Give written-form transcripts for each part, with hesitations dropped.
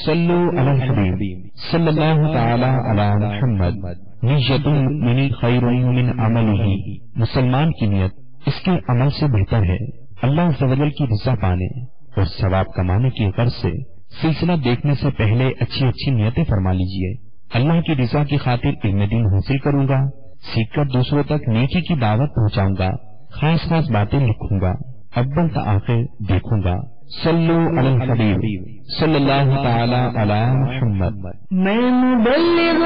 صلو علی الحبیب صلی اللہ تعالی علی محمد نیت المؤمن خیر من عملہ، مسلمان کی نیت اس کے عمل سے بہتر ہے۔ اللہ عز و جل کی رضا پانے اور ثواب کمانے کی غرض سے سلسلہ دیکھنے سے پہلے اچھی اچھی نیتیں فرما لیجئے۔ اللہ کی رضا کی خاطر علم دین حاصل کروں گا، سیکھ کر دوسروں تک نیکی کی دعوت پہنچاؤں گا، خاص خاص باتیں لکھوں گا، اول تا آخر دیکھوں گا۔ صلو علی الحبیب صلی اللہ تعالی علی محمد۔ میں مبلغ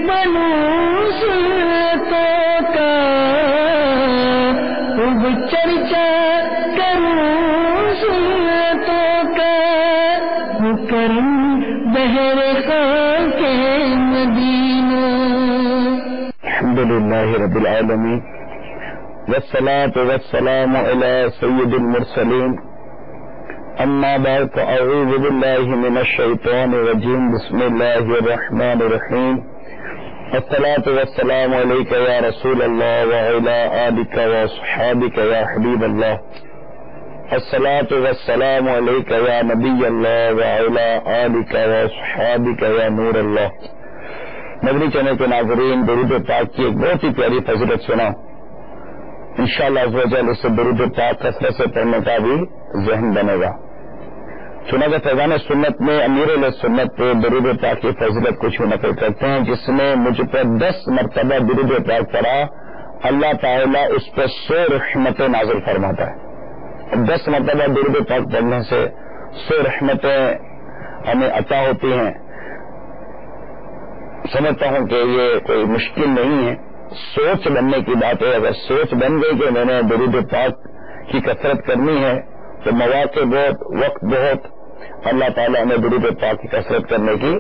بنوں سنتوں کا، خوب چرچا کروں سنتوں کا، کرم بہر خاک کے مدینہ۔ الحمدللہ رب العالمین والصلاة والسلام علی سید المرسلین، اما بعد فاعوذ باللہ من الشیطان الرجیم، بسم اللہ الرحمن الرحیم، الصلاة والسلام علیک یا رسول اللہ وعلی آلک واصحابک یا حبیب اللہ، الصلاة والسلام علیک یا نبی اللہ وعلی آلک واصحابک یا نور اللہ۔ مدنی چینل کے ناظرین، درود پاک کی ایک بہت ہی پیاری فضیلت سنا، انشاءاللہ عز و جل اس سے درود پاک کثرت سے پڑھنے کا بھی ذہن بنے گا۔ چنانچہ فیضان سنت میں امیر علیہ سنت پہ درود پاک کی فضیلت کچھ نقل کرتے ہیں، جس نے مجھ پر 10 مرتبہ درود پاک پڑھا، اللہ تعالیٰ اس پر 100 رحمتیں نازل فرماتا ہے۔ 10 مرتبہ درود پاک پڑھنے سے 100 رحمتیں ہمیں عطا ہوتی ہیں۔ سمجھتا ہوں کہ یہ کوئی مشکل نہیں ہے، سوچ بننے کی بات ہے۔ اگر سوچ بن گئی کہ میں نے درود پاک کی کثرت کرنی ہے تو مواقع بہت، وقت بہت، اللہ تعالیٰ ہمیں درود پاک کی کثرت کرنے کی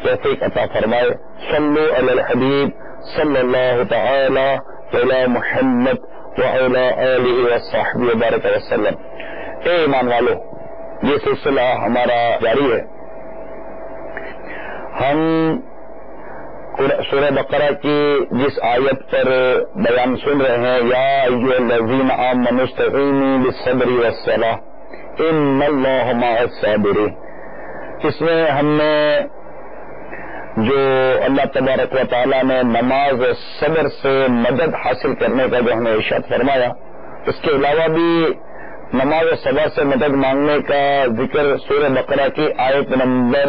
توفیق عطا فرمائے۔ صلو علی الحبیب صلی اللہ تعالی علی محمد وعلی آلہ وصحبہ وبارک وسلم۔ اے ایمان والو، یہ سلسلہ ہمارا جاری ہے۔ ہم سورہ بقرہ کی جس آیت پر بیان سن رہے ہیں، یا ایھا الذین آمنوا استعینوا بالصبر والصلاۃ ان اللہ مع الصابرین، اس میں ہم نے جو اللہ تبارک و تعالیٰ نے نماز و صبر سے مدد حاصل کرنے کا جو ہمیں ارشاد فرمایا، اس کے علاوہ بھی نماز و صبر سے مدد مانگنے کا ذکر سورہ بقرہ کی آیت نمبر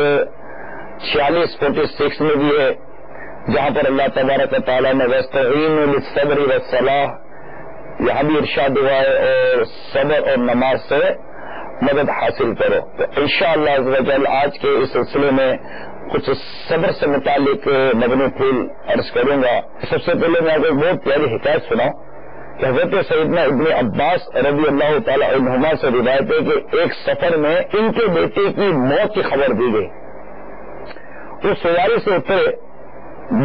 46 میں بھی ہے، جہاں پر اللہ تبارک و تعالیٰ نے وَاسْتَعِینُوا بِالصَّبْرِ وَالصَّلَاةِ یہاں بھی ارشاد ہوا ہے، اور صبر اور نماز سے مدد حاصل کرو۔ تو انشاءاللہ عز و جل آج کے اس سلسلے میں کچھ صبر سے متعلق مدنی پھول عرض کروں گا۔ سب سے پہلے میں آپ کو ایک بہت پیاری حکایت سناؤں کہ حضرت سیدنا ابن عباس رضی اللہ تعالی عنہما سے روایت ہے کہ ایک سفر میں ان کے بیٹے کی موت کی خبر دی گئی۔ وہ سواری سے اترے،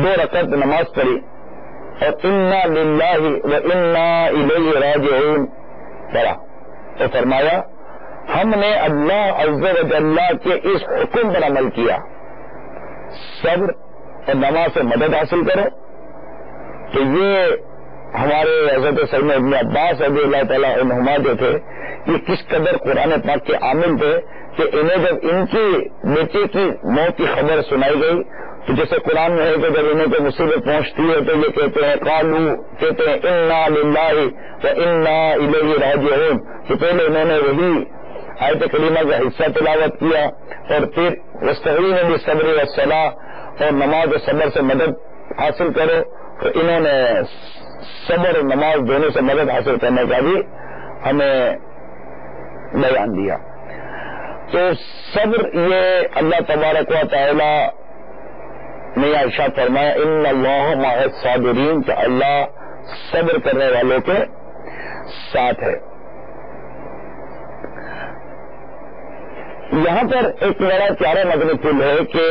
2 رکعت نماز پڑھی اور انا للہ و انا الیہ راجعون پڑھا، تو فرمایا ہم نے اللہ عز و جل کے اس حکم پر عمل کیا، صبر اور نماز سے مدد حاصل کرو۔ تو یہ ہمارے حضرت سیدنا ابن عباس رضی اللہ تعالیٰ عنہما جو تھے، یہ کس قدر قرآن پاک کے عامل تھے کہ انہیں جب ان کی بیٹے کی موت کی خبر سنائی گئی تو جیسے قرآن میں ہے کہ جب انہیں کوئی مصیبت پہنچتی ہے تو یہ کہتے ہیں قالو، کہتے ہیں انا للہ و انا الیہ راجعون، تو پہلے انہوں نے وہی آیت کریمہ کا حصہ تلاوت کیا اور پھر واستعینوا بالصبر والصلاۃ اور نماز و صبر سے مدد حاصل کرو، تو انہوں نے صبر اور نماز دونوں سے مدد حاصل کرنے کا بھی ہمیں بیان دیا۔ تو صبر یہ اللہ تبارک و تعالی نے ارشاد فرمایا ان اللہ مع الصابرین، کہ اللہ صبر کرنے والوں کے ساتھ ہے۔ یہاں پر ایک بڑا پیارا مدنی پھول ہے کہ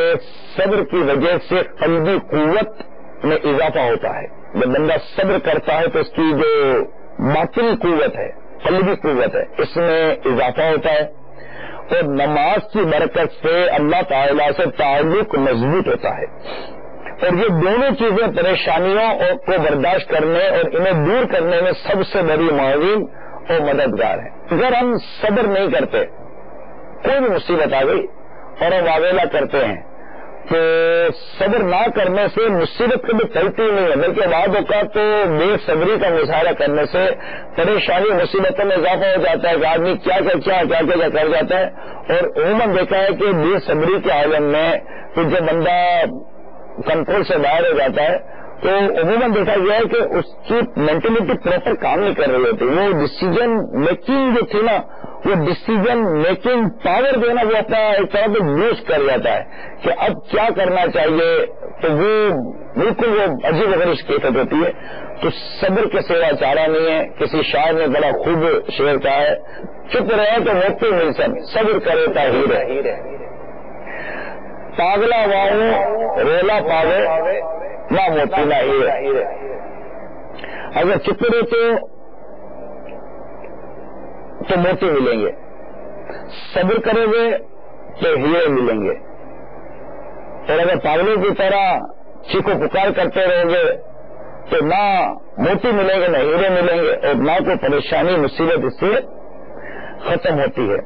صبر کی وجہ سے قلبی قوت میں اضافہ ہوتا ہے۔ جب بندہ صبر کرتا ہے تو اس کی جو باطنی قوت ہے، قلبی قوت ہے، اس میں اضافہ ہوتا ہے، اور نماز کی برکت سے اللہ تعالیٰ سے تعلق مضبوط ہوتا ہے، اور یہ دونوں چیزیں پریشانیوں کو برداشت کرنے اور انہیں دور کرنے میں سب سے بڑی معاون اور مددگار ہیں۔ اگر ہم صبر نہیں کرتے، کوئی بھی مصیبت آ گئی اور ہم واویلا کرتے ہیں تو صبر نہ کرنے سے مصیبت کبھی ٹلتی نہیں ہے، بلکہ بعض اوقات تو بے صبری کا مظاہرہ کرنے سے پریشانی مصیبتوں میں اضافہ ہو جاتا ہے کہ آدمی کیا کر جاتا ہے۔ اور عموماً دیکھا ہے کہ بے صبری کے عالم میں پھر جب بندہ کنٹرول سے باہر ہو جاتا ہے تو عموماً دیکھا گیا ہے کہ اس کی مینٹلٹی پراپر کام نہیں کر رہی ہوتی، وہ ڈسیزن میکنگ جو تھی نا، وہ ڈسیزن میکنگ پاور جو ہے نا وہ اپنا ایک طرح سے لوز کر جاتا ہے کہ اب کیا کرنا چاہیے، تو وہ بالکل وہ عجیب و غریب کیفیت ہوتی ہے۔ تو صبر کے سوا چارہ نہیں ہے۔ کسی شاعر نے بڑا خوب شعر کہا ہے، چپ رہے تو موتی مل سن، صبر کرے تا ہیرے، پاگلا واؤں رولا پاوے نہ موتی نہ ہیرے۔ اگر چپ رہے تو موتی ملیں گے، صبر کرو گے تو ہیرے ملیں گے، اور اگر پاگلوں کی طرح چیخو پکار کرتے رہو گے تو نہ موتی ملیں گے نہ ہیرے ملیں گے، اور نہ کوئی پریشانی مصیبت اس سے ختم ہوتی ہے۔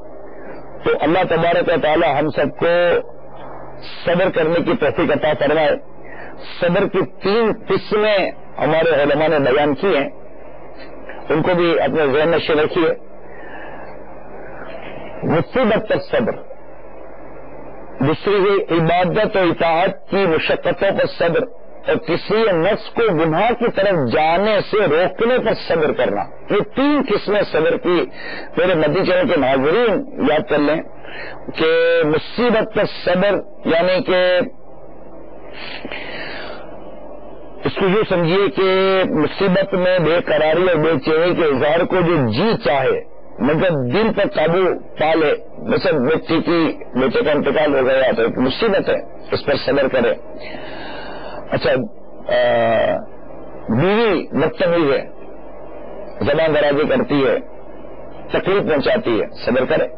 تو اللہ تبارک و تعالی ہم سب کو صبر کرنے کی توفیق عطا فرمائے۔ صبر کی 3 قسمیں ہمارے علماء نے بیان کی ہیں، ان کو بھی اپنے ذہن میں رکھیے۔ مصیبت پر صبر، دوسری ہے عبادت و اطاعت کی مشقتوں پر صبر، اور تیسری نفس کو گناہ کی طرف جانے سے روکنے پر صبر کرنا۔ یہ 3 قسمیں صبر کی میرے مدنی چینل کے ناظرین یاد کر لیں کہ مصیبت پر صبر یعنی کہ اس کو یہ سمجھیے کہ مصیبت میں بے قراری اور بے چینی کے اظہار کو جو جی چاہے مگر دل پر قابو پا لے، مثلا بیٹے کا انتقال ہو گیا تو ایک مصیبت ہے، اس پر صبر کرے۔ اچھا بیوی بدتمیز ہے، زبان درازی کرتی ہے، تکلیف پہنچاتی ہے، صبر کرے۔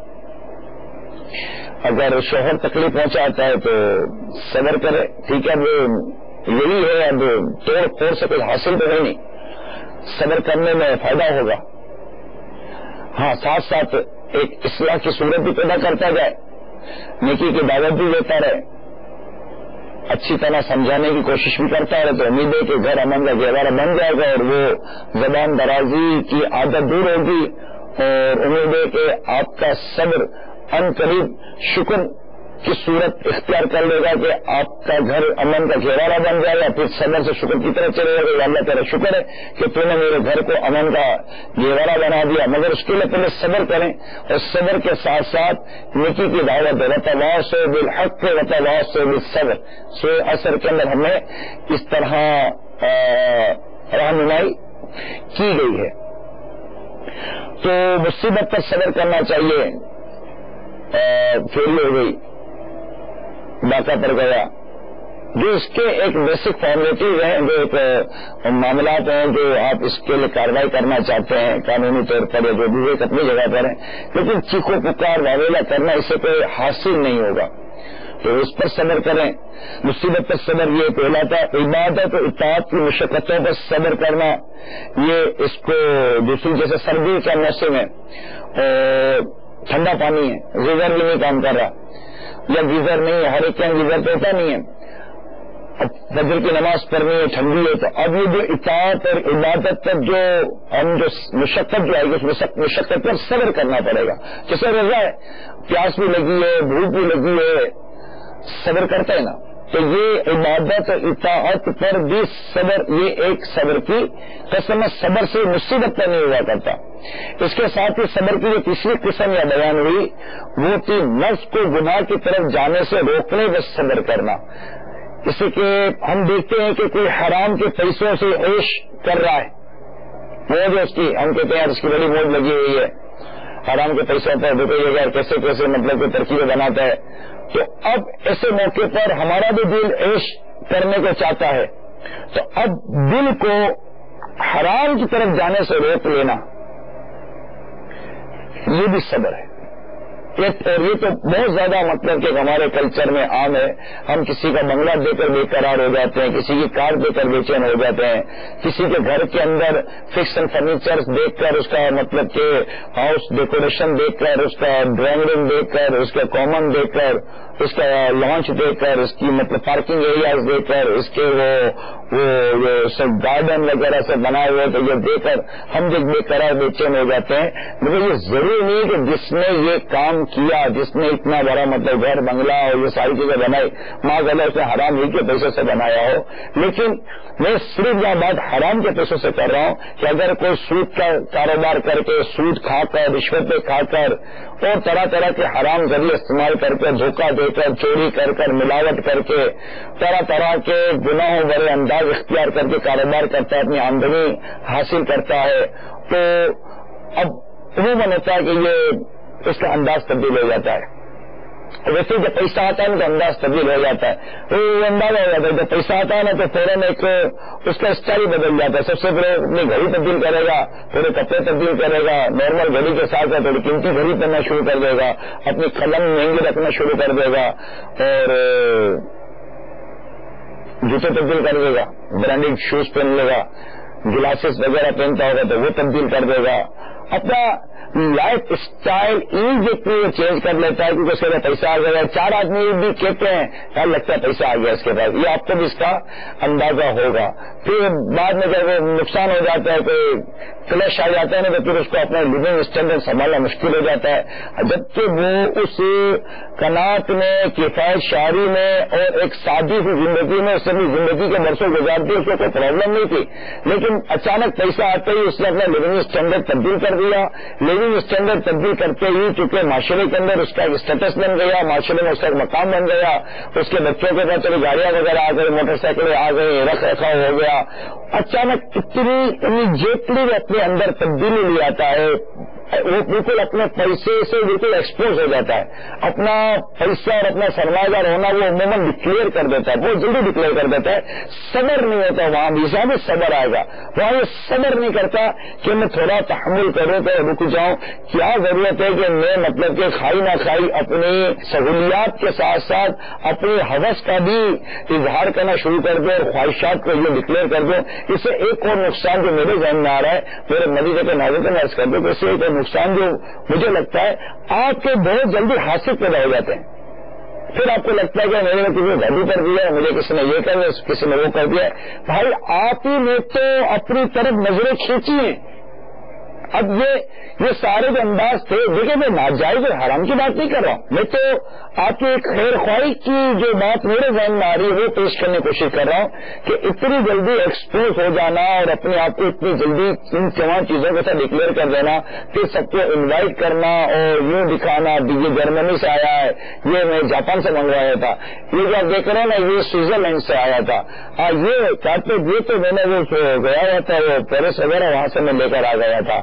اگر شوہر تکلیف پہنچاتا ہے تو صبر کرے، ٹھیک ہے، اب یہی ہے، اب توڑ پھوڑ سے کچھ حاصل تو نہیں، صبر کرنے میں فائدہ ہوگا۔ ہاں ساتھ ساتھ ایک اصلاح کی صورت بھی پیدا کرتا جائے، نیکی کی دعوت بھی دیتا رہے، اچھی طرح سمجھانے کی کوشش بھی کرتا رہے، تو امید ہے کہ گھر امن کا گہوارہ بن جائے گا اور وہ زبان درازی کی عادت دور ہوگی، اور امید ہے کہ آپ کا صبر ان قریب شکر کی صورت اختیار کر لے گا کہ آپ کا گھر امن کا گہوارہ بن جائے گا، پھر صبر سے شکر کی طرف چلے گا۔ اللہ تعالیٰ شکر ہے کہ تو نے میرے گھر کو امن کا گہوارہ بنا دیا، مگر اس کے لیے پہلے صبر کریں، اور صبر کے ساتھ ساتھ نیکی کی دعوت ہے، وتواصوا بالحق وتواصوا بالصبر۔ سورہ عصر کے اندر ہمیں اس طرح رہنمائی کی گئی ہے۔ تو مصیبت پر صبر کرنا چاہیے۔ چوری ہو گئی، ڈاکہ پڑ گیا، جو اس کے ایک بیسک فارمیٹیز ہیں، جو ایک معاملات ہیں جو آپ اس کے لیے کارروائی کرنا چاہتے ہیں قانونی طور پر، جو بھی ایک اپنی جگہ پر ہے، لیکن چیخو پکار واویلا کرنا اس سے کوئی حاصل نہیں ہوگا، تو اس پر صبر کریں۔ مصیبت پر صبر یہ پہلا تھا۔ عبادت و اطاعت کی مشقتوں پر صبر کرنا، یہ اس کو دوسری جیسے سردی کا موسم ہے اور ٹھنڈا پانی ہے، گیزر بھی نہیں کام کر رہا، یا گیزر نہیں ہے، ہر ایک کے گیزر تو ہوتا نہیں ہے، اب فجر کی نماز پڑھنی ہے، ٹھنڈی ہے، تو اب یہ جو اطاعت اور عبادت پر جو ہم جو مشقت جو آئے گی اس مشقت پر صبر کرنا پڑے گا۔ جیسے روزہ ہے، پیاس بھی لگی ہے، بھوک بھی لگی ہے، صبر کرتا ہے نا، تو یہ عبادت اور اطاعت پر بھی صبر، یہ ایک صبر کی قسم ہے۔ صبر سے مصیبت پر نہیں ہوا کرتا۔ اس کے ساتھ ہی صبر کی جو تیسری قسم یا بیان ہوئی وہ تھی نفس کو گناہ کی طرف جانے سے روکنے میں صبر کرنا۔ اسی کے ہم دیکھتے ہیں کہ کوئی حرام کے پیسوں سے عیش کر رہا ہے، وہ جو اس کی ہم کہتے ہیں اس کی بڑی موج لگی ہوئی ہے، حرام کے پیسوں پر روپئے کیسے کیسے مطلب کہ ترکیبیں بناتا ہے، تو اب ایسے موقع پر ہمارا بھی دل عیش کرنے کو چاہتا ہے، تو اب دل کو حرام کی طرف جانے سے روک لینا، یہ بھی صبر ہے۔ اور یہ تو بہت زیادہ مطلب کہ ہمارے کلچر میں عام ہے، ہم کسی کا بنگلہ دے کر بے قرار ہو جاتے ہیں، کسی کی کار دے کر بے چین ہو جاتے ہیں، کسی کے گھر کے اندر فکس اینڈ فرنیچر دیکھ کر، اس کا مطلب کہ ہاؤس ڈیکوریشن دیکھ کر، اس کا ڈرائنگ روم دیکھ کر، اس کا کامن دیکھ کر اس کا لانچ دے کر، اس کی مطلب پارکنگ ایریاز دے کر، اس کے وہ سب گارڈن وغیرہ سے بنائے ہوئے تو یہ دے کر ہم جو بے قرار بے چین ہو جاتے ہیں. مگر یہ ضروری نہیں کہ جس نے یہ کام کیا، جس نے اتنا بڑا مطلب گھر بنگلہ اور یہ ساری چیزیں بنائی، معاذ اللہ اس نے حرام ہی کے پیسے سے بنایا ہو. لیکن میں صرف یہ بات حرام کے پیسوں سے کر رہا ہوں کہ اگر کوئی سود کا کاروبار کر کے، سود کھا کر، رشوتیں کھا کر اور طرح طرح کے حرام ذریعے استعمال کر کے، دھوکہ دے کر، چوری کر ملاوٹ کر کے، طرح طرح کے گناہوں بڑے انداز اختیار کر کے کاروبار کرتا ہے، اپنی آمدنی حاصل کرتا ہے، تو اب عموماً ہوتا ہے کہ یہ اس کا انداز تبدیل ہو جاتا ہے. ویسے جب پیسہ آتا ہے نا تو انداز تبدیل ہو جاتا ہے، تو یہ اندازہ ہو جاتا ہے. جب پیسہ آتا ہے نا تو فوراً ایک اس کا اسٹائل ہی بدل جاتا ہے. سب سے پہلے اپنی گھڑی تبدیل کرے گا، پورے کپڑے تبدیل کرے گا، نارمل گھڑی کے ساتھ تھوڑی قیمتی گھڑی پہننا شروع کر دے گا، اپنی قلم مہنگی رکھنا شروع کر دے گا، اور جوتے تبدیل کر دے گا، برانڈیڈ شوز پہن لے گا، گلاسز وغیرہ پہنتا ہوگا تو وہ تبدیل کر دے گا. اپنا لائف اسٹائل ایمیڈیٹلی وہ چینج کر لیتا ہے کیونکہ اس کے بعد پیسہ آ گیا. 4 آدمی بھی کہتے ہیں کیا لگتا ہے پیسہ آ گیا اس کے بعد، یہ آپ کو بھی اس کا اندازہ ہوگا. پھر بعد میں جب نقصان ہو جاتا ہے، کوئی کلیش آ جاتا ہے نا، تو پھر اس کو اپنا لیونگ اسٹینڈرڈ سنبھالنا مشکل ہو جاتا ہے. جبکہ وہ اس قناعت میں، کفایت شعاری میں اور ایک سادی سی زندگی میں اس اپنی زندگی کے برسوں گزارتی، اس کو کوئی پرابلم نہیں تھی. لیکن اچانک پیسہ آتے ہی اس نے اپنا لیونگ اسٹینڈرڈ تبدیل کر دیا. لیونگ اسٹینڈرڈ تبدیل کرتے ہی چونکہ معاشرے کے اندر اس کا ایک اسٹیٹس بن گیا، معاشرے میں اس کا ایک مقام بن گیا، اس کے بچوں کے پاس چلی گاڑیاں وغیرہ آ گئی، موٹر سائیکلیں آ گئی، رکھ رکھاؤ ہو گیا. اچانک اتنی امیڈیٹلی اپنے اندر تبدیلی لے آتا ہے، وہ بالکل اپنے پیسے سے بالکل ایکسپوز ہو جاتا ہے. اپنا پیسہ اور اپنا سرمایہ دار ہونا وہ عموماً ڈکلیئر کر دیتا ہے، بہت جلدی ڈکلیئر کر دیتا ہے. صبر نہیں ہوتا وہاں بھی، بھی صبر آئے گا. وہاں یہ صبر نہیں کرتا کہ میں تھوڑا تحمل کروں تو رک جاؤں. کیا ضرورت ہے کہ میں مطلب کہ کھائی نہ کھائی اپنی سہولیات کے ساتھ ساتھ اپنی حوث کا بھی اظہار کرنا شروع کر دوں اور خواہشات کو یہ ڈکلیئر کر دوں. اس سے ایک اور نقصان جو میرے ذہن میں آ رہا ہے، میرے مدینے کے ناظرین میں عرض کر دوں کہ اس سے ایک اور نقصان جو مجھے لگتا ہے، آپ کے بہت جلدی حاصل پیدا ہو جاتے ہیں. پھر آپ کو لگتا ہے کہ میں نے کسی گاڑی کر دیا، مجھے کسی نے یہ کر دیا، کسی نے وہ کر دیا. بھائی آپ ہی نے تو اپنی طرف نظریں کھینچی ہیں. اب یہ سارے جو انداز تھے، دیکھیں میں ناجائز اور حرام کی بات نہیں کر رہا ہوں، میں تو آپ کی ایک خیر خواہی کی جو بات میرے ذہن میں آ رہی ہے وہ پیش کرنے کی کوشش کر رہا ہوں کہ اتنی جلدی ایکسپوز ہو جانا اور اپنے آپ کو اتنی جلدی ان تمام چیزوں کے ساتھ ڈکلیئر کر دینا، پھر سب کو انوائٹ کرنا اور یوں دکھانا یہ جرمنی سے آیا ہے، یہ میں جاپان سے منگوایا تھا، یہ جو آپ دیکھ رہے ہیں نا یہ سوئٹزرلینڈ سے آیا تھا، یہ کہتے یہ تو میں نے وہ گیا ہوا تھا وہ پیرس وغیرہ وہاں سے میں لے کر آ گیا تھا.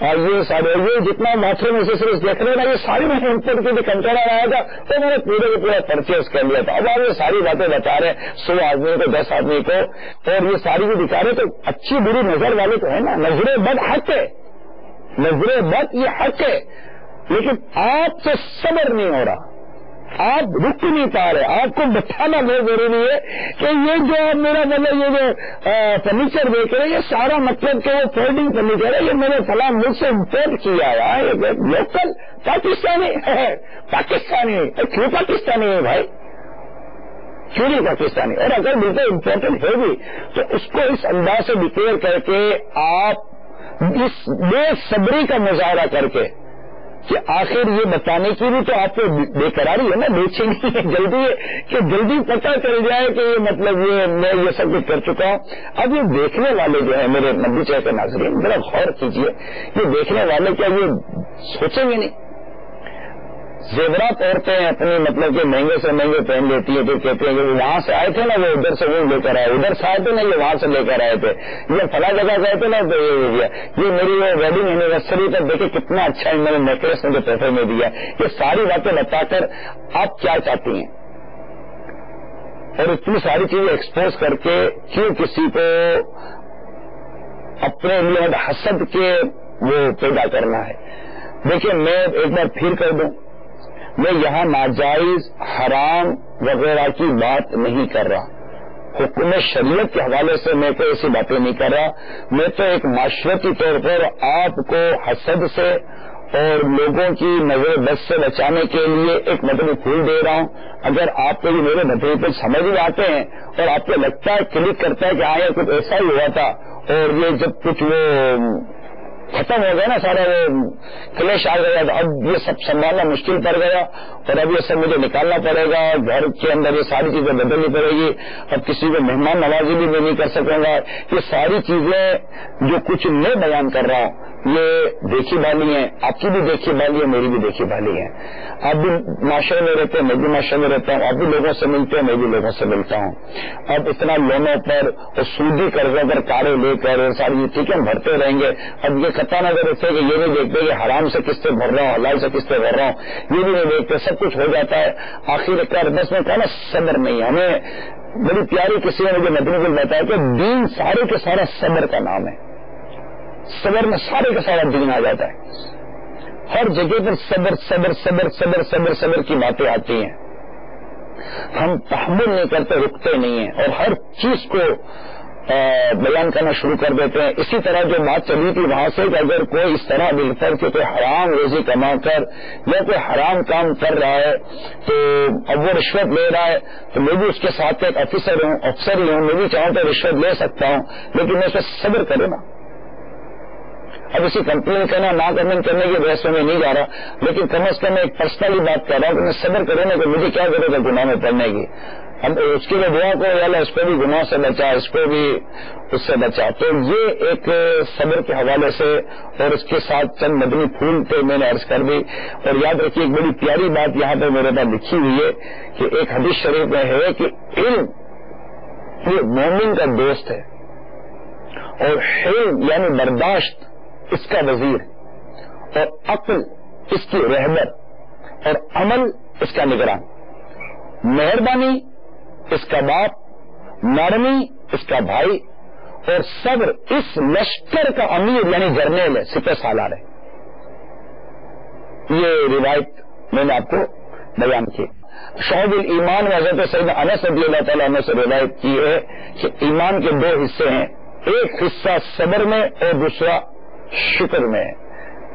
اور یہ سارے یہ جتنا ماتھرے میں سے دیکھ رہے نا یہ ساری میں امپورٹ کے جو کنٹینر آیا تھا تو میں نے پورے کے پورا پرچیز کر لیا تھا. اب آپ یہ ساری باتیں بتا رہے 100 آدمی کو 10 آدمی کو اور یہ ساری جو دکھا رہے تو اچھی بری نظر والے تو ہے نا، نظر بد حق ہے، نظر بد یہ حق ہے، لیکن آپ سے صبر نہیں ہو رہا، آپ رک نہیں پا رہے. آپ کو بٹھانا بہت ضروری ہے کہ یہ جو میرا مطلب یہ جو فرنیچر دیکھ رہے ہیں یہ سارا مطلب کہ وہ فولڈنگ فرنیچر ہے، یہ میں نے فلاں ملک سے امپورٹ کیا ہے، یہ لوکل پاکستانی ہے. پاکستانی کیوں پاکستانی ہے بھائی، کیوں نہیں پاکستانی؟ اور اگر بالکل امپورٹنٹ ہے بھی تو اس کو اس انداز سے ڈکلیئر کر کے آپ اس بے صبری کا مظاہرہ کر کے کہ آخر یہ بتانے کی بھی تو آپ کو بے قراری ہے نا، بے چینی ہے، جلدی ہے کہ جلدی پتہ چل جائے کہ یہ مطلب یہ میں یہ سب کچھ کر چکا ہوں. اب یہ دیکھنے والے جو ہیں میرے نبی چاہے کے ناظرین ذرا غور کیجیے، یہ دیکھنے والے کیا یہ سوچیں گے نہیں؟ زیورات عورتیں اپنی مطلب کہ مہنگے سے مہنگے پہن لیتی ہیں، پھر کہتے ہیں کہ وہاں سے آئے تھے نا وہ ادھر سے وہ لے کر آئے، ادھر سے آئے تھے نا یہ وہاں سے لے کر آئے تھے، یہ فلاں جگہ گئے تھے نا تو یہ ہو گیا، یہ میری وہ ویڈنگ اینیورسری پر دیکھیں کتنا اچھا ہے، میں نے نیکلیس مجھے تحفے میں دیا. یہ ساری باتیں بتا کر آپ کیا چاہتی ہیں؟ اور اتنی ساری چیزیں ایکسپوز کر کے کیوں کسی کو اپنے لیے حسد کے وہ پیدا کرنا ہے؟ دیکھیں میں ایک بار پھر کر دوں، میں یہاں ناجائز حرام وغیرہ کی بات نہیں کر رہا، حکم شریعت کے حوالے سے میں کوئی ایسی باتیں نہیں کر رہا. میں تو ایک معاشرتی طور پر آپ کو حسد سے اور لوگوں کی نظر بد سے بچانے کے لیے ایک مدنی پھول دے رہا ہوں. اگر آپ کو بھی میرے مدنی پھول سمجھ میں آتے ہیں اور آپ کو لگتا ہے کلک کرتا ہے کہ ہاں یہ کچھ ایسا ہی ہوا تھا اور یہ جب کچھ وہ ختم ہو گیا نا سارا وہ کلیش آ گیا تو اب یہ سب سنبھالنا مشکل پڑ گیا اور اب یہ سب مجھے نکالنا پڑے گا, گھر کے اندر یہ ساری چیزیں بدلنی پڑے گی, اب کسی کو مہمان نوازی بھی میں نہیں کر سکوں گا. یہ ساری چیزیں جو کچھ میں بیان کر رہا ہوں یہ دیکھی بھالی ہیں, آپ کی بھی دیکھی بھالی ہے, میری بھی دیکھی بھالی ہے. آپ بھی معاشرے میں رہتے ہیں, میں بھی معاشرے میں رہتا ہوں, آپ بھی لوگوں سے ملتے ہیں, میں بھی لوگوں سے ملتا ہوں. اب اتنا لونوں پر اور سودی قرضوں پر کاریں لے کر ساری ٹھیک ہے بھرتے رہیں گے. اب یہ قطع نظر رکھتے کہ یہ نہیں دیکھتے کہ حرام سے کس سے بھر رہا ہوں, حلال سے کس سے بھر رہا ہوں, یہ بھی نہیں دیکھتے, سب کچھ ہو جاتا ہے. آخر کار بس میں کہا نا صبر نہیں ہے. ہمیں بڑی پیاری کسی نے مجھے مدنی پھول بتایا کہ دین سارے کے سارا صبر کا نام ہے. صبر میں سارے کا سارا دین آ جاتا ہے. ہر جگہ پر صبر صبر صبر صبر صبر صبر کی باتیں آتی ہیں. ہم تحمل نہیں کرتے, رکتے نہیں ہیں اور ہر چیز کو بیان کرنا شروع کر دیتے ہیں. اسی طرح جو بات چلی تھی وہاں سے کہ اگر کوئی اس طرح مل کر کہ کوئی حرام روزی کما کر یا کوئی حرام کام کر رہا ہے تو اب وہ رشوت لے رہا ہے تو میں بھی اس کے ساتھ ایک افسر ہی ہوں, میں بھی چاہوں تو رشوت لے سکتا ہوں, لیکن میں اس پہ صبر کروں نا. اب اسی کمپلین کرنا نہ کرنے کی بحث میں نہیں جا رہا, لیکن کم از کم میں ایک پرسنلی بات کر رہا ہوں کہ میں صبر کروں نا کہ مجھے کیا کرے گا گناہ میں پڑنے کی. اب اس کے لیے دعا کرو یا اللہ اس کو بھی گناہ سے بچا, اس کو بھی اس سے بچا. تو یہ ایک صبر کے حوالے سے اور اس کے ساتھ چند مدنی پھول تھے میں نے عرض کر دی. اور یاد رکھیے ایک بڑی پیاری بات یہاں پہ میرے پاس لکھی ہوئی ہے کہ ایک حدیث شریف میں ہے کہ علم یہ مومن کا دوست ہے اور حلم یعنی برداشت اس کا وزیر اور عقل اس کی رہبر اور عمل اس کا نگران, مہربانی اس کا باپ, نرمی اس کا بھائی اور صبر اس لشکر کا امیر یعنی جرنیل ہے, سپہ سالار ہے. یہ روایت میں نے آپ کو بیان کی. شعب الایمان میں حضرت سیدنا انس رضی اللہ تعالیٰ عنہ سے روایت کی ہے کہ ایمان کے دو حصے ہیں, ایک حصہ صبر میں اور دوسرا شکر میں.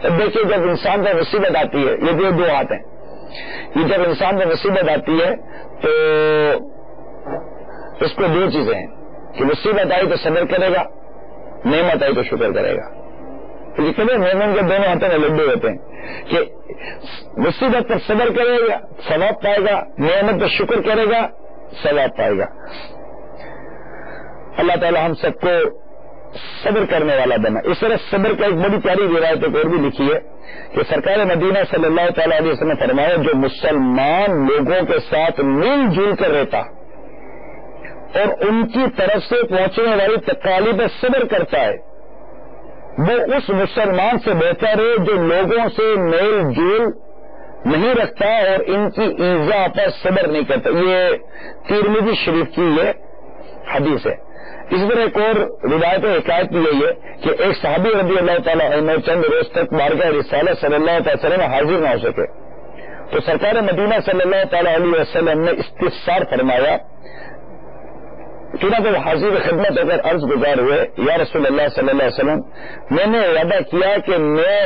دیکھیے جب انسان پر مصیبت آتی ہے, یہ جو دو ہاتھ ہیں, یہ جب انسان پر مصیبت آتی ہے تو اس کو دو چیزیں ہیں کہ مصیبت آئی تو صبر کرے گا, نعمت آئی تو شکر کرے گا. یہ کبھی مومن کے دونوں ہاتھوں میں لڈو ہوتے ہیں کہ مصیبت پر صبر کرے گا ثواب پائے گا, نعمت پر شکر کرے گا ثواب پائے گا. اللہ تعالی ہم سب کو صبر کرنے والا بنا. اس طرح صبر کا ایک بڑی پیاری روایت ایک اور بھی لکھی ہے کہ سرکار مدینہ صلی اللہ تعالی علیہ وسلم نے فرمایا جو مسلمان لوگوں کے ساتھ مل جل کر رہتا اور ان کی طرف سے پہنچنے والی تکالیف پر صبر کرتا ہے وہ اس مسلمان سے بہتر ہے جو لوگوں سے میل جول نہیں رکھتا اور ان کی ایذا پر صبر نہیں کرتا. یہ ترمذی شریف کی یہ حدیث ہے. اس طرح ایک اور روایت و حکایت بھی یہی ہے کہ ایک صحابی رضی اللہ تعالیٰ عنہ چند روز تک بارگاہ رسالت صلی اللہ تعالی وسلم میں حاضر نہ ہو سکے تو سرکار مدینہ صلی اللہ تعالی علیہ وسلم نے استفسار فرمایا. چنانچہ وہ حاضر خدمت ہو کر عرض گزار ہوئے یا رسول اللہ صلی اللہ علیہ وسلم میں نے ارادہ کیا کہ میں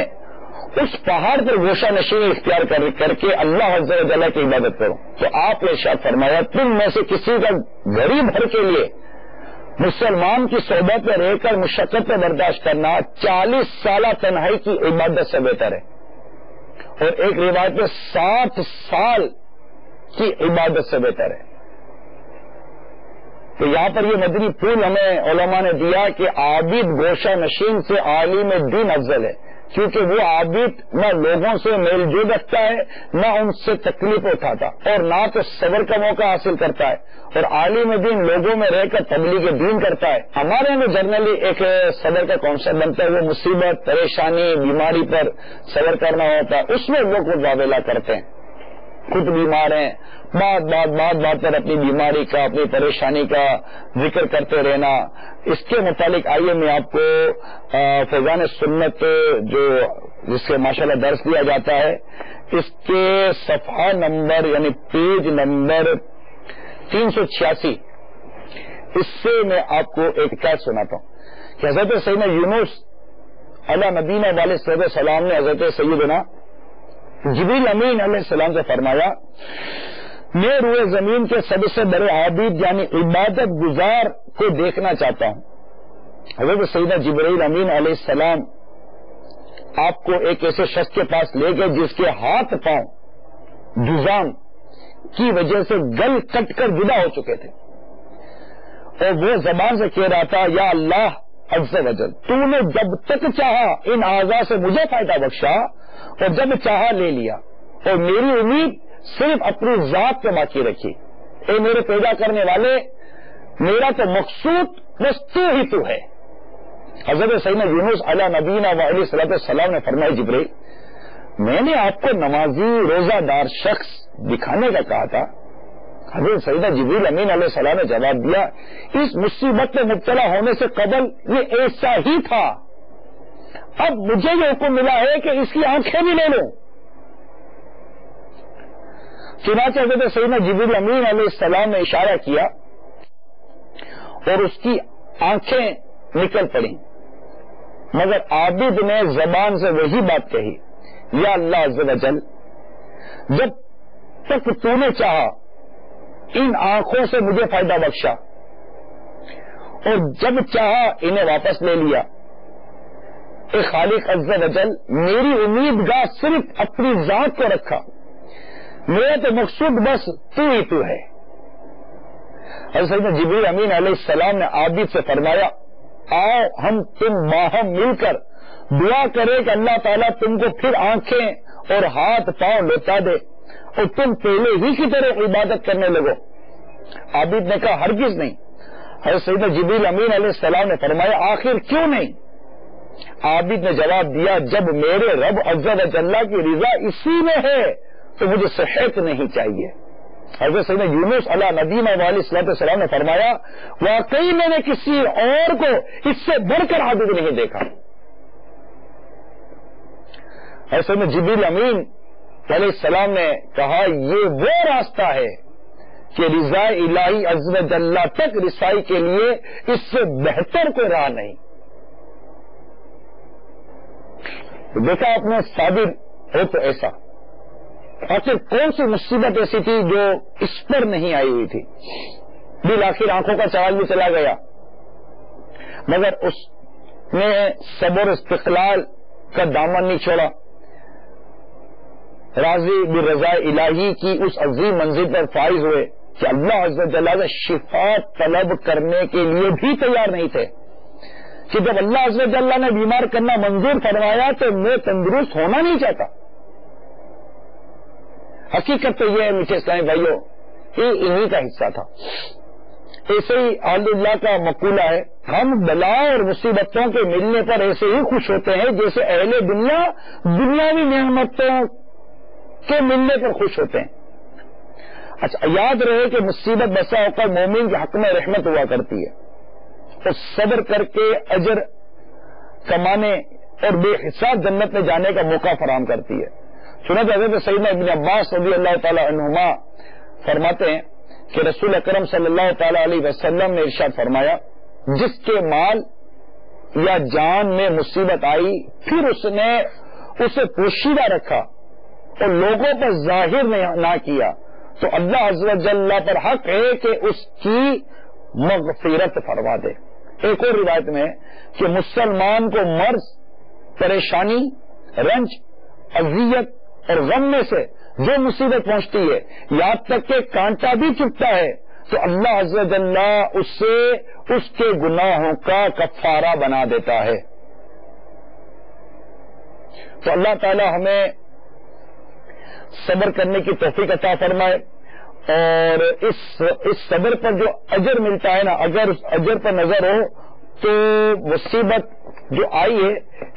اس پہاڑ پر گوشہ نشینی اختیار کر کے اللہ عز و جل کی عبادت کروں. تو آپ نے ارشاد فرمایا تم میں سے کسی کا غریب بھر کے لیے مسلمان کی صحبت میں رہ کر مشقت میں برداشت کرنا 40 سالہ تنہائی کی عبادت سے بہتر ہے. اور ایک روایت میں 60 سال کی عبادت سے بہتر ہے. تو یہاں پر یہ مدنی پھول ہمیں علماء نے دیا کہ عابد گوشہ نشین سے عالم دین افضل ہے کیونکہ وہ عابد نہ لوگوں سے میل جول رکھتا ہے نہ ان سے تکلیف اٹھاتا اور نہ تو صبر کا موقع حاصل کرتا ہے اور عالم دین لوگوں میں رہ کر تبلیغ دین کرتا ہے. ہمارے یہاں جنرلی ایک صبر کا کانسیپٹ بنتا ہے وہ مصیبت پریشانی بیماری پر صبر کرنا ہوتا ہے. اس میں لوگ مقابلہ کرتے ہیں, خود بیمار ہیں, بات پر اپنی بیماری کا اپنی پریشانی کا ذکر کرتے رہنا. اس کے متعلق آئیے میں آپ کو فیضان سنت جو جس کے ماشاءاللہ درس دیا جاتا ہے اس کے صفحہ نمبر یعنی پیج نمبر 386 اس سے میں آپ کو ایک حکایت سناتا ہوں کہ حضرت سیدنا یونس علی نبینا والے صلی السلام نے حضرت سیدنا جبریل امین علیہ السلام سے فرمایا میں روئے زمین کے سب سے بڑے عابد یعنی عبادت گزار کو دیکھنا چاہتا ہوں. حضرت سیدنا جبریل امین علیہ السلام آپ کو ایک ایسے شخص کے پاس لے گئے جس کے ہاتھ پاؤں جزام کی وجہ سے گل کٹ کر جدا ہو چکے تھے اور وہ زبان سے کہہ رہا تھا یا اللہ عز و جل تو نے جب تک چاہا ان اعضاء سے مجھے فائدہ بخشا اور جب چاہا لے لیا اور میری امید صرف اپنی ذات پہ باقی رکھی. اے میرے پیدا کرنے والے میرا تو مقصود بس تو ہی تو ہے. حضرت سیدنا یونس علیہ نبینا علیہ صلاۃ السلام نے فرمایا جبریل میں نے آپ کو نمازی روزہ دار شخص دکھانے کا کہا تھا. حضرت سیدنا جبریل امین علیہ السلام نے جواب دیا اس مصیبت میں مبتلا ہونے سے قبل یہ ایسا ہی تھا. اب مجھے یہ حکم ملا ہے کہ اس کی آنکھیں بھی لے لوں. چنانچہ حضرت سیدنا جبریل امین علیہ السلام نے اشارہ کیا اور اس کی آنکھیں نکل پڑیں مگر عابد نے زبان سے وہی بات کہی یا اللہ عز و جل جب تک تو نے چاہا ان آنکھوں سے مجھے فائدہ بخشا اور جب چاہا انہیں واپس لے لیا. اے خالق عز و جل میری امید گاہ صرف اپنی ذات کو رکھا میرا تو مقصود بس تو ہی تو ہے. حضرت سیدنا جبریل امین علیہ السلام نے عابد سے فرمایا آؤ ہم تم باہم مل کر دعا کرے کہ اللہ تعالیٰ تم کو پھر آنکھیں اور ہاتھ پاؤں لوٹا دے اور تم پہلے ہی کی طرح عبادت کرنے لگو. عابد نے کہا ہرگز نہیں. حضرت سیدنا جبریل امین علیہ السلام نے فرمایا آخر کیوں نہیں؟ عابد نے جواب دیا جب میرے رب عز و جل کی رضا اسی میں ہے تو مجھے صحت نہیں چاہیے. حضرت سیدنا یونس علیہ نبینا علیہ صلاۃ السلام نے فرمایا واقعی میں نے کسی اور کو اس سے بڑھ کر عابد نہیں دیکھا. حضرت سیدنا جبریل امین علیہ السلام نے کہا یہ وہ راستہ ہے کہ رضا الہی عز و جل تک رسائی کے لیے اس سے بہتر کوئی راہ نہیں. دیکھا آپ نے صابر ہو تو ایسا آخر کون سی مصیبت ایسی تھی جو اس پر نہیں آئی ہوئی تھی. بالآخر آنکھوں کا سوال بھی چلا گیا مگر اس نے صبر استقلال کا دامن نہیں چھوڑا. راضی بالرضا الہی کی اس عظیم منزل پر فائز ہوئے کہ اللہ عز و جل سے شفا طلب کرنے کے لیے بھی تیار نہیں تھے کہ جب اللہ عز و جل نے بیمار کرنا منظور فرمایا تو میں تندرست ہونا نہیں چاہتا. حقیقت تو یہ ہے میٹھے اسلامی بھائیوں یہ انہی کا حصہ تھا. ایسے ہی اللہ کا مقولہ ہے ہم بلا اور مصیبتوں کے ملنے پر ایسے ہی خوش ہوتے ہیں جیسے اہل دنیا دنیاوی نعمتوں کے ملنے پر خوش ہوتے ہیں. اچھا یاد رہے کہ مصیبت بسا اوقات مومن کے حق میں رحمت ہوا کرتی ہے اور صبر کر کے اجر کمانے اور بے حساب جنت میں جانے کا موقع فراہم کرتی ہے. سنت حضرت سیدنا ابن عباس رضی اللہ تعالی عنہما فرماتے ہیں کہ رسول اکرم صلی اللہ تعالی علیہ وسلم نے ارشاد فرمایا جس کے مال یا جان میں مصیبت آئی پھر اس نے اسے پوشیدہ رکھا اور لوگوں پر ظاہر نہ کیا تو اللہ عز و جل پر حق ہے کہ اس کی مغفرت فرما دے. ایک اور روایت میں کہ مسلمان کو مرض پریشانی رنج اذیت اور غم میں سے جو مصیبت پہنچتی ہے یہاں تک کہ کانٹا بھی چبھتا ہے تو اللہ عز و جل اسے اس کے گناہوں کا کفارہ بنا دیتا ہے. تو اللہ تعالی ہمیں صبر کرنے کی توفیق عطا فرمائے اور اس صبر پر جو اجر ملتا ہے نا اگر اس اجر پر نظر ہو تو مصیبت جو آئی ہے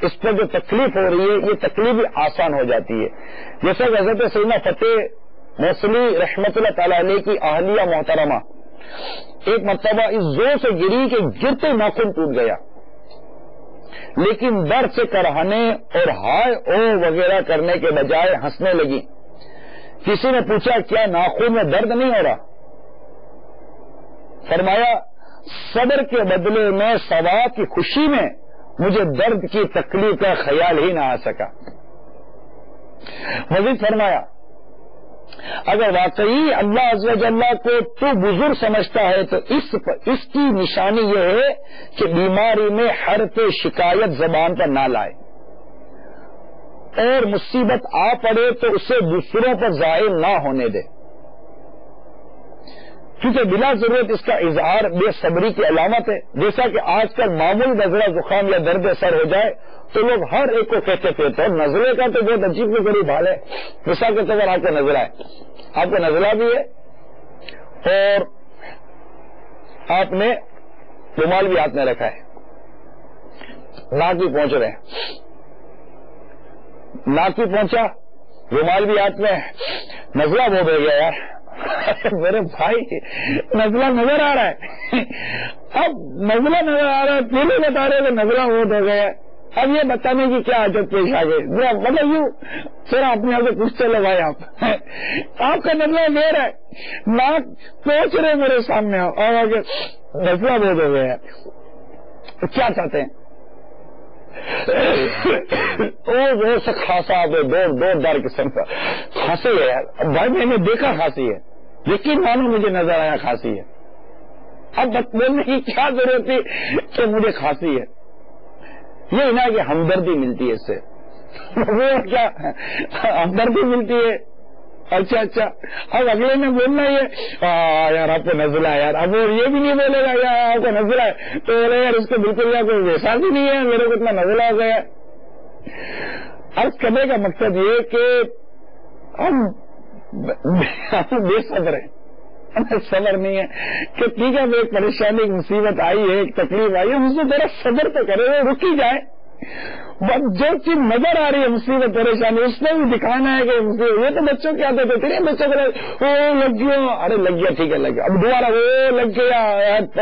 اس پر جو تکلیف ہو رہی ہے یہ تکلیف بھی آسان ہو جاتی ہے. جیسا کہ حضرت سیدنا فتح موصلی رحمت اللہ تعالی علیہ کی اہلیہ محترمہ ایک مرتبہ اس زور سے گری کہ گرتے ناخن ٹوٹ گیا لیکن درد سے کرہانے اور ہائے او وغیرہ کرنے کے بجائے ہنسنے لگی. کسی نے پوچھا کیا ناخن میں درد نہیں ہو رہا؟ فرمایا صبر کے بدلے میں ثواب کی خوشی میں مجھے درد کی تکلیف کا خیال ہی نہ آ سکا. مزید فرمایا اگر واقعی اللہ عز و جل کو تو بزرگ سمجھتا ہے تو اس کی نشانی یہ ہے کہ بیماری میں حرف شکایت زبان پر نہ لائے اور مصیبت آ پڑے تو اسے دوسروں پر ظاہر نہ ہونے دے، کیونکہ بلا ضرورت اس کا اظہار بے صبری کی علامت ہے. جیسا کہ آج کل معمولی نزلہ زکام یا درد سر ہو جائے تو لوگ ہر ایک کو کہتے تھے، اور نزلے کا تو بہت عجیب و غریب حال ہے. مثال کے طور پر آپ کو نزلہ ہے، آپ کو نزلہ بھی ہے اور آپ نے رومال بھی ہاتھ میں رکھا ہے، ناک بھی پہنچ رہے ہیں، ناک بھی پہنچا، رومال بھی ہاتھ میں، نزلہ بہت ہو گیا یار. میرے بھائی نزلہ نظر آ رہا ہے، اب نزلہ نظر آ رہا ہے، پہلے بتا رہے کہ نزلہ بہت ہو گیا. اب یہ بتانے کی کیا عادت پیش آ گئی؟ مطلب یوں سر اپنے آپ سے پوچھتے لو بھائی آپ کا نزلہ دیر ہے، ناک پہنچ رہے میرے سامنے اور آگے نزلہ بہت ہو گیا. کیا چاہتے ہیں؟ وہ سے کھانسا دو دار قسم کا کھانسی ہے یار. بھائی میں نے دیکھا کھانسی ہے، یقین مانو مجھے نظر آیا کھانسی ہے. اب بولنے کی کیا ضرورت تھی کہ مجھے کھانسی ہے؟ یہ نا کہ ہمدردی ملتی ہے اس سے، وہ کیا ہمدردی ملتی ہے. اچھا اب اگلے نے بولنا یہ یار آپ کو نزلہ ہے یار، اب وہ یہ بھی نہیں بولے گا یار آپ کو نزلہ ہے تو بولے یار اس کو بالکل یا کوئی ویسا بھی نہیں ہے، میرے کو اتنا نزلہ ہو گیا. عرض کرنے کا مقصد یہ کہ ہم بے صبر ہیں، ہمیں صبر نہیں ہے کہ ٹھیک ہے ایک پریشانی ایک مصیبت آئی ہے، ایک تکلیف آئی ہے، ہم سے ذرا صبر تو کرے، وہ رکی جائے. جو چیز نظر آ رہی ہے مصیبت پریشانی اس میں بھی دکھانا ہے کہ یہ تو بچوں کے آتے تھے، بچوں کو لگ گیا، ارے لگ گیا ٹھیک ہے لگ گیا، اب دوبارہ وہ لگ گیا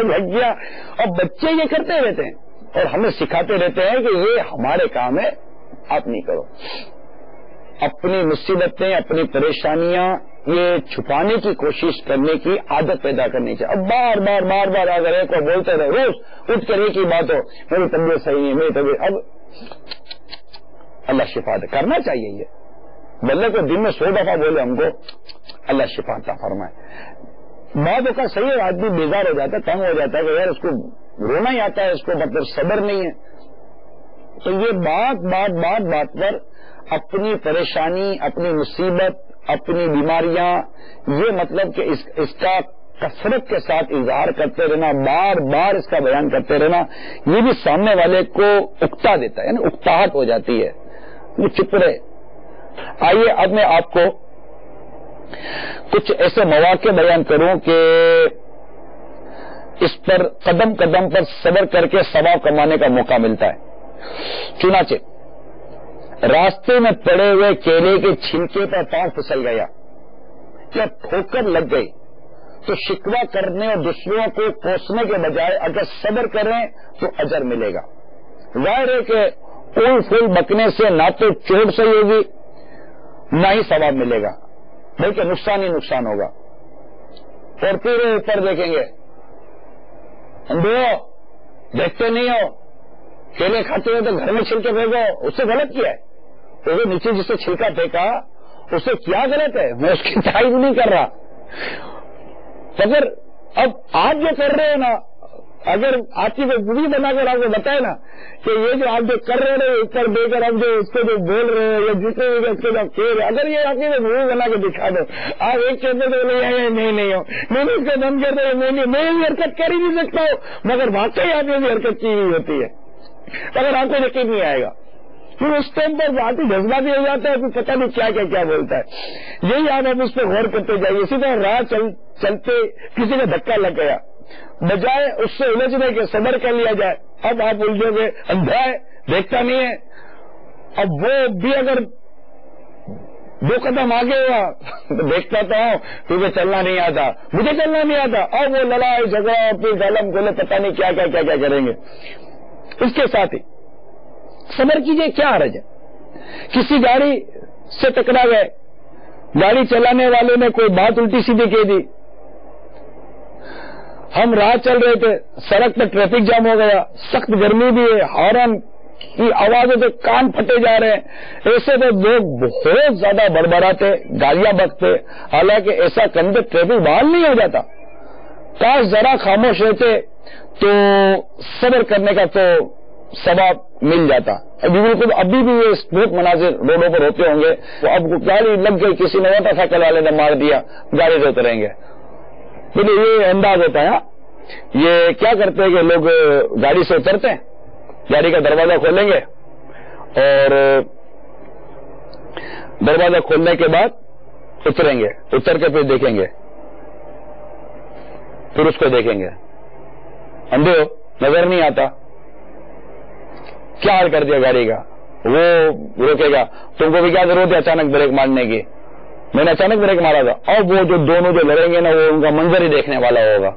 لگ گیا. اب بچے یہ کرتے رہتے ہیں اور ہمیں سکھاتے رہتے ہیں کہ یہ ہمارے کام ہے، آپ نہیں کرو. اپنی مصیبتیں اپنی پریشانیاں یہ چھپانے کی کوشش کرنے کی عادت پیدا کرنی چاہیے. اب بار بار اگر ایک کو بولتے رہے، روز اٹھ کر ایک ہی بات ہو میری طبیعت صحیح نہیں، میری طبیعت، اب اللہ شفا دے. کرنا چاہیے یہ، بلے کو دن میں 100 دفعہ بولے ہم کو اللہ شفا عطا فرمائے. بعد کا صحیح آدمی بیزار ہو جاتا ہے، تنگ ہو جاتا ہے کہ یار اس کو رونا ہی آتا ہے، اس کو مطلب صبر نہیں ہے. تو یہ بات پر اپنی پریشانی اپنی مصیبت اپنی بیماریاں یہ مطلب کہ اس کا کثرت کے ساتھ اظہار کرتے رہنا، بار اس کا بیان کرتے رہنا، یہ بھی سامنے والے کو اکتا دیتا ہے، یعنی اکتاہٹ ہو جاتی ہے، وہ چپ رہے. آئیے اب میں آپ کو کچھ ایسے مواقع بیان کروں کہ اس پر قدم پر صبر کر کے ثواب کمانے کا موقع ملتا ہے. چنانچہ راستے میں پڑے ہوئے کیلے کے چھلکے پر پاؤں پھسل گیا یا ٹھوکر لگ گئی تو شکوہ کرنے اور دوسروں کو کوسنے کے بجائے اگر صبر کریں تو اجر ملے گا. ظاہر ہے کہ پھول بکنے سے نہ تو چوٹ صحیح ہوگی نہ ہی ثواب ملے گا، بلکہ نقصان ہی نقصان ہوگا. اور پھر اوپر دیکھیں گے، دیکھتے نہیں ہو کیلے کھاتے ہوئے تو گھر میں چھلکے پھینکو، اس سے غلط کیا ہے؟ تو نیچے جس سے چھلکا پھینکا اس سے کیا غلط ہے؟ میں اس کی تعریف نہیں کر رہا. اگر اب آپ جو کر رہے ہیں نا، اگر آپ کی کوئی ویڈیو بنا کر آپ کو بتائے نا کہ یہ جو آپ جو کر رہے ہیں اوپر دے کر آپ جو اس کو جو بول رہے ہیں یا جتنے اس کو جو کہہ رہے، اگر یہ آپ کی ویڈیو بنا کے دکھا دو، آپ ایک کہتے تو نہیں ہو، میں نے اس کا دم کر رہے میں یہ حرکت کر ہی نہیں سکتا ہوں، مگر واقعی آپ نے بھی حرکت کی ہوئی ہوتی ہے، اگر آپ کو یقین نہیں آئے گا. پھر اس ٹائم پر بات ہی جذباتی ہو جاتا ہے، پھر پتہ نہیں کیا بولتا ہے. یہی آپ اس پہ غور کرتے جائیے. اسی طرح راہ چلتے کسی کا دھکا لگ گیا، بجائے اس سے الجھنے کے صبر کر لیا جائے. اب آپ الجھو گے، اندھا ہے دیکھتا نہیں ہے، اب وہ بھی اگر 2 قدم آگے ہوا دیکھتا تو ہوں تجھے چلنا نہیں آتا، مجھے چلنا نہیں آتا، اب وہ لڑائی جھگڑا پھر ظالم کھولے پتہ نہیں کیا کریں گے. اس کے ساتھ ہی صبر کیجئے، کیا حرج ہے؟ کسی گاڑی سے ٹکرا گئے، گاڑی چلانے والے نے کوئی بات الٹی سیدھی کہہ دی، ہم راہ چل رہے تھے, سڑک پہ ٹریفک جام ہو گیا, سخت گرمی بھی ہے, ہارن کی آوازوں سے کان پھٹے جا رہے ہیں. ایسے تو لوگ بہت زیادہ بڑبڑاتے, گالیاں بکتے, حالانکہ ایسا کرنے سے ٹریفک بحال نہیں ہو جاتا. کاش ذرا خاموش رہتے تو صبر کرنے کا تو ثواب مل جاتا. بالکل ابھی بھی یہ بہت مناظر روڈوں پر ہوتے ہوں گے. تو اب گاڑی لگ گئی, کسی نے موٹر سائیکل والے نے مار دیا, گاڑی سے اتریں گے. یہ انداز ہوتا ہے. یہ کیا کرتے ہیں کہ لوگ گاڑی سے اترتے ہیں, گاڑی کا دروازہ کھولیں گے اور دروازہ کھولنے کے بعد اتریں گے, اتر کے پھر دیکھیں گے, پھر اس کو دیکھیں گے. اندھے ہو, نظر نہیں آتا, کیا حال کر دیا گاڑی کا. وہ روکے گا, تم کو بھی کیا ضرورت ہے اچانک بریک مارنے کی, میں نے اچانک بریک مارا تھا. اور وہ جو دونوں جو لڑیں گے نا, وہ ان کا منظر ہی دیکھنے والا ہوگا.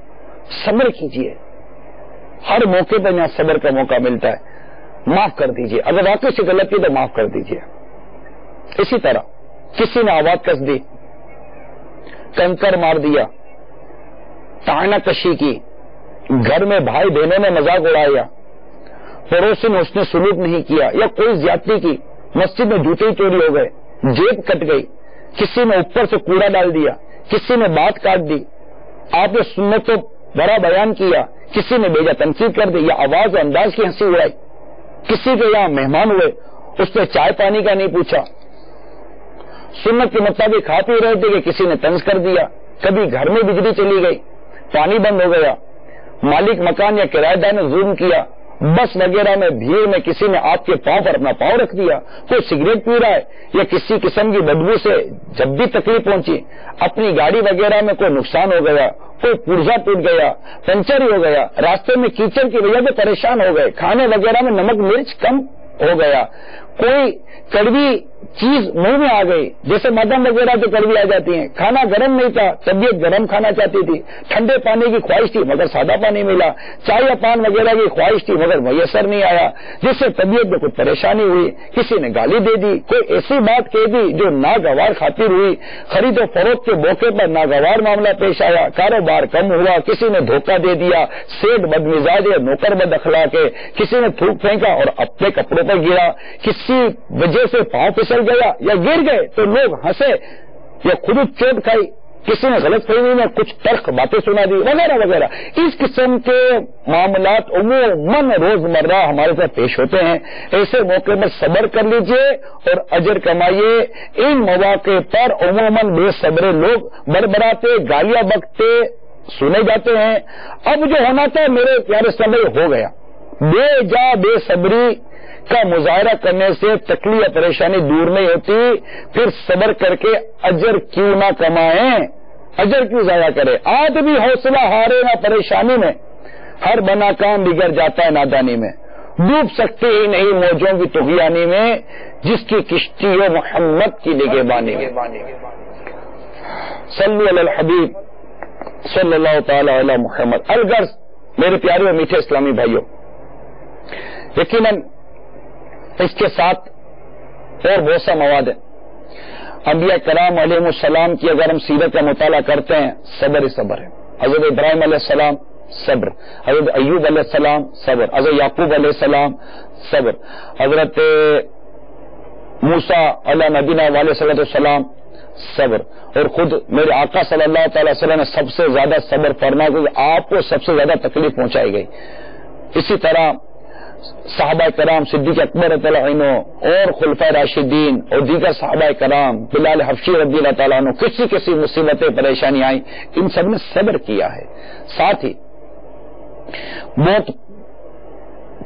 صبر کیجیے, ہر موقع پر یہاں صبر کا موقع ملتا ہے. معاف کر دیجیے, اگر واقعی سے غلط کی تو معاف کر دیجیے. اسی طرح کسی نے آواز کس دی, کنکر مار دیا, تانا کشی کی, گھر میں بھائی بہنوں نے مذاق اڑایا, پڑوسی نے اس نے سلوک نہیں کیا, یا کوئی زیادتی کی, مسجد میں جوتے ہی چوری ہو گئے, جیب کٹ گئی, کسی نے اوپر سے کوڑا ڈال دیا, کسی نے بات کاٹ دی, آپ نے سنت کو بڑا بیان کیا, کسی نے بھیجا تنقید کر دی, یا آواز و انداز کی ہنسی اڑائی, کسی کے یہاں مہمان ہوئے, اس نے چائے پانی کا نہیں پوچھا, سنت کے مطابق کھا پی رہے تھے کہ کسی نے طنز کر دیا, کبھی گھر میں بجلی چلی گئی, پانی بند ہو گیا, مالک مکان یا کرایہ دار نے ظلم کیا, بس وغیرہ میں بھیڑ میں کسی نے آپ کے پاؤں پر اپنا پاؤں رکھ دیا, کوئی سگریٹ پی رہا ہے یا کسی قسم کی بدبو سے جب بھی تکلیف پہنچی, اپنی گاڑی وغیرہ میں کوئی نقصان ہو گیا, کوئی پرزا ٹوٹ گیا, پنچر ہی ہو گیا, راستے میں کیچڑ کی وجہ سے پریشان ہو گئے, کھانے وغیرہ میں نمک مرچ کم ہو گیا, کوئی کڑوی چیز منہ میں آ گئی, جیسے مدم وغیرہ تو کڑوی آ جاتی ہیں, کھانا گرم نہیں تھا, طبیعت گرم کھانا چاہتی تھی, ٹھنڈے پانی کی خواہش تھی مگر سادہ پانی ملا, چائے یا پان وغیرہ کی خواہش تھی مگر میسر نہیں آیا, جس سے طبیعت میں کچھ پریشانی ہوئی, کسی نے گالی دے دی, کوئی ایسی بات کہہ دی جو ناگوار خاطر ہوئی, خرید و فروخت کے موقع پر ناگوار معاملہ پیش آیا, کاروبار کم ہوا, کسی نے دھوکہ دے دیا, سیٹ بدمزاج ہے, نوکر بد اخلاق ہے, کسی نے تھوک پھینکا اور اپنے کپڑوں پر گرا, کسی وجہ سے پاؤں پھسل گیا یا گر گئے تو لوگ ہنسے یا خود چوٹ کھائی, کسی نے غلط فہمی میں کچھ تلخ باتیں سنا دی وغیرہ وغیرہ. اس قسم کے معاملات عموماً روزمرہ ہمارے ساتھ پیش ہوتے ہیں. ایسے موقع میں صبر کر لیجئے اور اجر کمائیے. ان مواقع پر عموماً بے صبر لوگ بڑبڑاتے, گالیاں بکتے سنے جاتے ہیں. اب جو ہونا تھا میرے پیارے سمجھ ہو گیا. بے صبری کا مظاہرہ کرنے سے تکلیف یا پریشانی دور نہیں ہوتی. پھر صبر کر کے اجر کیوں نہ کمائیں, اجر کیوں ضائع کرے. آدمی حوصلہ ہارے نہ پریشانی میں, ہر بنا کام بگڑ جاتا ہے نادانی میں. ڈوب سکتے ہی نہیں موجوں کی طغیانی میں, جس کی کشتی ہو محمد کی نگہبانی میں. صلی علی الحبیب صلی اللہ تعالی علی محمد. الغرض میرے پیارے اور میٹھے اسلامی بھائیوں, یقیناً اس کے ساتھ اور بہت سا مواد ہے. انبیاء کرام علیہ السلام کی اگر ہم سیرت کا مطالعہ کرتے ہیں, صبر ہی صبر ہے. حضرت ابراہیم علیہ السلام صبر, حضرت ایوب علیہ السلام صبر, حضرت یعقوب علیہ السلام صبر, حضرت موسیٰ علیہ نبینا علیہ السلام صبر, اور خود میرے آقا صلی اللہ تعالی وسلم نے سب سے زیادہ صبر فرمایا کیونکہ آپ کو سب سے زیادہ تکلیف پہنچائی گئی. اسی طرح صحابہ کرام, صدیق اکبر رضی اللہ عنہ اور خلفائے راشدین اور دیگر صحابہ کرام, بلال حبشی رضی اللہ تعالیٰ عنہ, کسی مصیبتیں پریشانی آئیں, ان سب نے صبر کیا ہے. ساتھ ہی بہت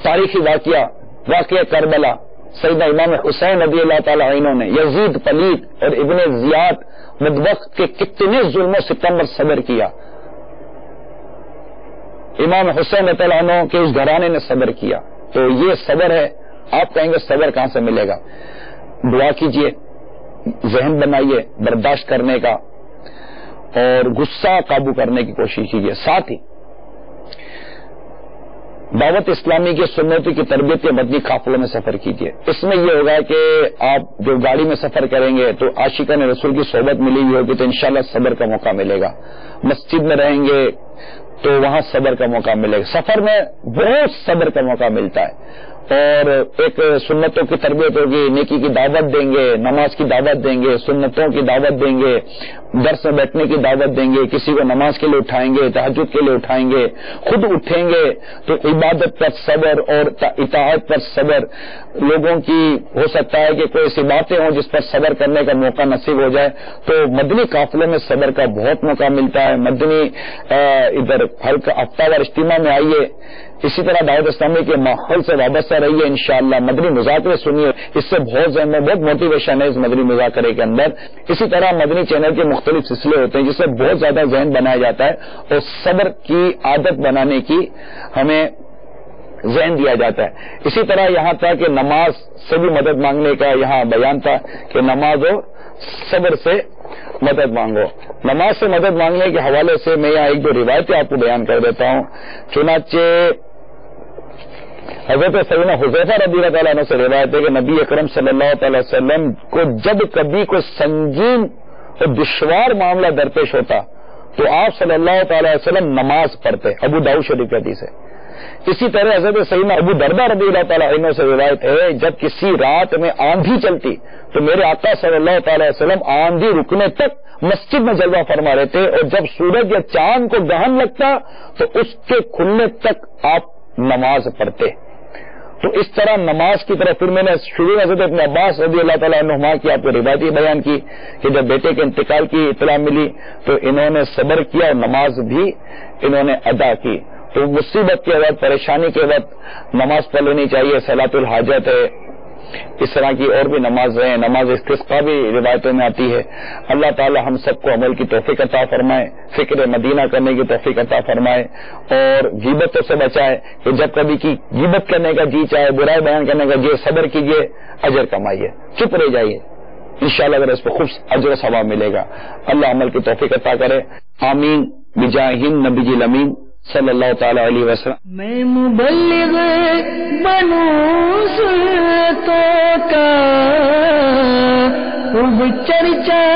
تاریخی واقعہ کربلا, سیدنا امام حسین رضی اللہ تعالیٰ عنہ نے یزید پلید اور ابن زیاد بدبخت کے کتنے ظلم و ستم پر صبر کیا. امام حسین رضی اللہ عنہ کے اس گھرانے نے صبر کیا. تو یہ صبر ہے. آپ کہیں گے صبر کہاں سے ملے گا؟ دعا کیجئے, ذہن بنائیے برداشت کرنے کا, اور غصہ قابو کرنے کی کوشش کیجئے. ساتھ ہی دعوت اسلامی کے سنتوں کی تربیت کے مدنی قافلوں میں سفر کیجئے. اس میں یہ ہوگا کہ آپ جو گاڑی میں سفر کریں گے تو عاشقان رسول کی صحبت ملی ہوئی ہوگی, تو انشاءاللہ صبر کا موقع ملے گا. مسجد میں رہیں گے تو وہاں صبر کا موقع ملے گا. سفر میں بہت صبر کا موقع ملتا ہے، اور ایک سنتوں کی تربیت ہوگی، نیکی کی دعوت دیں گے، نماز کی دعوت دیں گے، سنتوں کی دعوت دیں گے، درس میں بیٹھنے کی دعوت دیں گے، کسی کو نماز کے لیے اٹھائیں گے، تہجد کے لیے اٹھائیں گے، خود اٹھیں گے. تو عبادت پر صبر اور اطاعت پر صبر. لوگوں کی ہو سکتا ہے کہ کوئی ایسی باتیں ہوں جس پر صبر کرنے کا موقع نصیب ہو جائے، تو مدنی قافلے میں صبر کا بہت موقع ملتا ہے. مدنی ادھر ہفتہ وار اجتماع میں آئیے، اسی طرح دعوت اسلامی کے ماحول سے وابستہ رہیے. انشاءاللہ مدنی مذاکرے سنیے، اس سے بہت ذہن میں بہت موٹیویشن ہے اس مدنی مذاکرے کے اندر. اسی طرح مدنی چینل کے مختلف سلسلے ہوتے ہیں جس سے بہت زیادہ ذہن بنایا جاتا ہے، اور صبر کی عادت بنانے کی ہمیں ذہن دیا جاتا ہے. اسی طرح یہاں تھا کہ نماز سے بھی مدد مانگنے کا یہاں بیان تھا کہ نماز و صبر سے مدد مانگو. نماز سے مدد مانگنے کے حوالے سے میں یہاں ایک دو روایتیں آپ کو بیان کر دیتا ہوں. چنانچہ حضرت سیدنا حذیفہ رضی اللہ تعالیٰ عنہ سے روایت ہے کہ نبی اکرم صلی اللہ تعالی وسلم کو جب کبھی کوئی سنگین اور دشوار معاملہ درپیش ہوتا تو آپ صلی اللہ تعالی وسلم نماز پڑھتے. ابو داؤد شریف کی حدیث ہے. اسی طرح حضرت سیدنا ابو درداء رضی اللہ تعالیٰ عنہ سے روایت ہے جب کسی رات میں آندھی چلتی تو میرے آقا صلی اللہ تعالی وسلم آندھی رکنے تک مسجد میں جلوہ فرما رہتے، اور جب سورج یا چاند کو گہن لگتا تو اس کے کھلنے تک آپ نماز پڑھتے. تو اس طرح نماز کی طرف پھر میں نے شروع میں حضرت ابن عباس رضی اللہ تعالیٰ عنہما کی آپ کو روایتی بیان کی کہ جب بیٹے کے انتقال کی اطلاع ملی تو انہوں نے صبر کیا اور نماز بھی انہوں نے ادا کی. تو مصیبت کے وقت، پریشانی کے وقت نماز پڑھ لینی چاہیے. صلاۃ الحاجت ہے، اس طرح کی اور بھی نمازیں ہیں. نماز استسقاء بھی روایتوں میں آتی ہے. اللہ تعالی ہم سب کو عمل کی توفیق عطا فرمائے، فکر مدینہ کرنے کی توفیق عطا فرمائے، اور غیبتوں سے بچائے کہ جب کبھی کی غیبت کرنے کا جی چاہے، برائی بیان کرنے کا جی، صبر کیجیے، اجر کمائیے، چپ رہ جائیے. انشاءاللہ اگر اس پہ خوب اجر و ثواب ملے گا. اللہ عمل کی توفیق عطا کرے. آمین بجاہ نبی الامین صلی اللہ تعالی علیہ وسلم. میں مبلغ بنوں سنتوں کا، خوب چرچا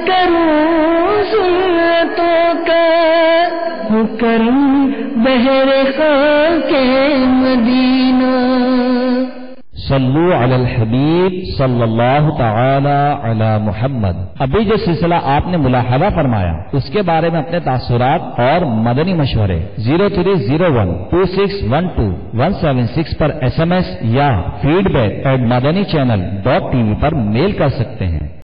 کروں سنتوں کا، کرم بہر خاک مدینہ. صلو علی الحبیب صلی اللہ تعالی علی محمد. ابھی جو سلسلہ آپ نے ملاحظہ فرمایا اس کے بارے میں اپنے تاثرات اور مدنی مشورے 03012612 پر SMS یا feedback@madanichannel.tv پر میل کر سکتے ہیں.